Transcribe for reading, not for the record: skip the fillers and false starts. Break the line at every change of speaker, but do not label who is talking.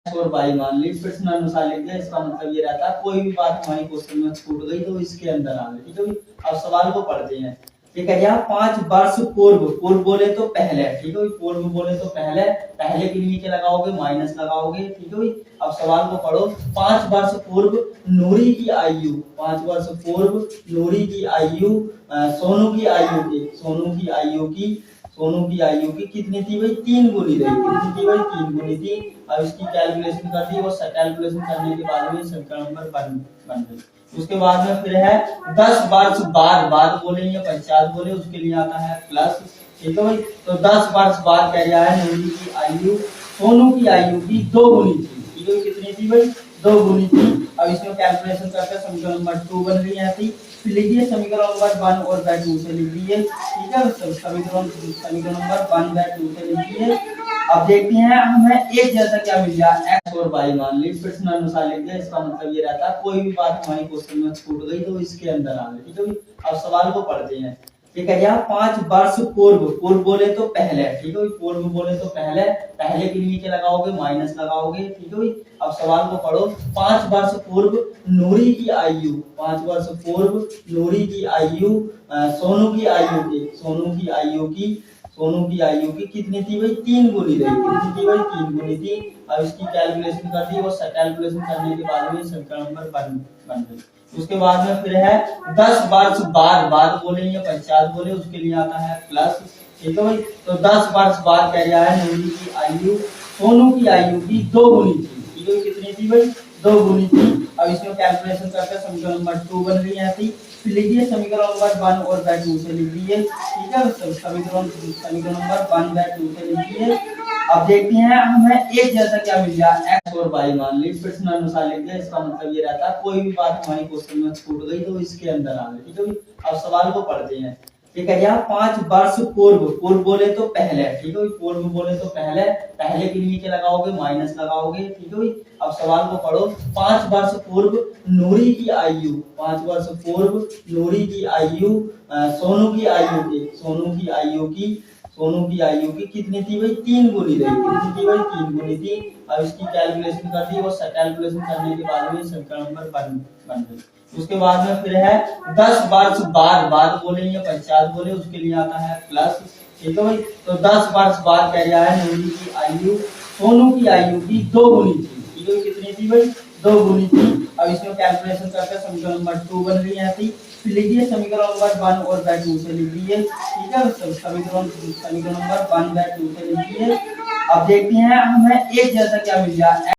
और बाई मान ली फिर से अनुसार लिख दिया। इसका मतलब ये रहता है कोई भी बात हमारी क्वेश्चन में छूट गई तो इसके अंदर आ गई। ठीक है भाई, अब सवाल को पढ़ते हैं। ये कह दिया 5 वर्ष पूर्व, पूर्व बोले तो पहले। ठीक है भाई, पूर्व बोले तो पहले, पहले के नीचे लगाओगे माइनस लगाओगे। ठीक है भाई, अब सवाल को पढ़ो। 5 वर्ष पूर्व नूरी की आयु, 5 वर्ष पूर्व नूरी की आयु सोनू की आयु की, सोनू की आयु की, सोनू की आयु की कितनी थी भाई? 3 गुनी रही। कितनी थी भाई? 3 गुनी थी। अब इसकी कैलकुलेशन कर दी और कैलकुलेशन करने के बाद में समीकरण नंबर बन गई। उसके बाद में फिर है 10 वर्ष बाद, बाद बोले या 50 बोले, उसके लिए आता है प्लस। ठीक है भाई, तो 10 वर्ष बाद कह रहा है नूरी की आयु सोनू की आयु की 2 गुनी थी। ठीक है, कितनी थी भाई? 2 गुनी थी। अब इसमें कैलकुलेशन करके समीकरण नंबर 2 बन रही है। फिर लिखिए समीकरण नंबर 1 और 2 से लिख दीजिए। ठीक है, समीकरण नंबर 1 व 2 से लिखिए। अब देखते हैं हमें एक जैसा क्या मिल गया, x और y मान ली फिर से अनुसार लिख दिया। इसका मतलब ये रहता है कोई भी बात हमारी क्वेश्चन में छूट गई तो इसके अंदर आ गई। ठीक है, अब सवाल को पढ़ते हैं। ये कह दिया 5 वर्ष पूर्व, पूर्व बोले तो पहले। ठीक है, पूर्व बोले तो पहले, पहले के नीचे लगाओगे माइनस लगाओगे। ठीक है, अब सवाल को पढ़ो। 5 वर्ष पूर्व नूरी की आयु, 5 वर्ष पूर्व नूरी की आयु सोनू की आयु की, सोनू की आयु की, सोनू की आयु की कितनी थी भाई? 3 गुनी रही। कितनी थी भाई? 3 गुनी थी। अब इसकी कैलकुलेशन कर दी और कैलकुलेशन करने के बाद में समीकरण नंबर बन गई। उसके बाद में फिर है 10 वर्ष बाद, बाद बोले या 50 बोले, उसके लिए आता है प्लस। ठीक है भाई, तो 10 वर्ष बाद कह रहा है नूरी की आयु सोनू की आयु की 2 गुनी थी। ठीक है, कितनी थी भाई? 2 गुनी थी। अब इसमें कैलकुलेशन करके समीकरण नंबर 2 बन रही है। फिर लिखिए समीकरण नंबर 1 और 2 से लिख दीजिए। ठीक है, समीकरण नंबर 1 व 2 से लिखिए। अब देखते हैं हमें एक जैसा क्या मिल गया, x और y मान ली फिर से अनुसार लिख दिया। इसका मतलब ये रहता है कोई भी बात हमारी क्वेश्चन में छूट गई तो इसके अंदर आ गई। ठीक है, अब सवाल को पढ़ते हैं। ये कह दिया 5 वर्ष पूर्व, पूर्व बोले तो पहले। ठीक है, पूर्व बोले तो पहले, पहले के नीचे लगाओगे माइनस लगाओगे। ठीक है, अब सवाल को पढ़ो। 5 वर्ष पूर्व नूरी की आयु, 5 वर्ष पूर्व नूरी की आयु सोनू की आयु की, सोनू की आयु की, सोनू की आयु की कितनी थी भाई? 3 गुनी रही। कितनी थी भाई? 3 गुनी थी। अब इसकी कैलकुलेशन कर दी और कैलकुलेशन करने के बाद में समीकरण नंबर बन गई। उसके बाद में फिर है 10 वर्ष बाद, बाद बोले या 50 बोले, उसके लिए आता है प्लस। ठीक है भाई, तो 10 वर्ष बाद कह रहा है नूरी की आयु सोनू की आयु की 2 गुनी थी। ठीक है, कितनी थी भाई? 2 गुनी थी। अब इसमें कैलकुलेशन करके समीकरण नंबर 2 बन रही है। फिर लिखिए समीकरण नंबर 1 और 2 से लिख दीजिए। ठीक है, समीकरण नंबर 1 व 2 से लिखिए। अब देखते हैं हमें एक जैसा क्या मिल गया,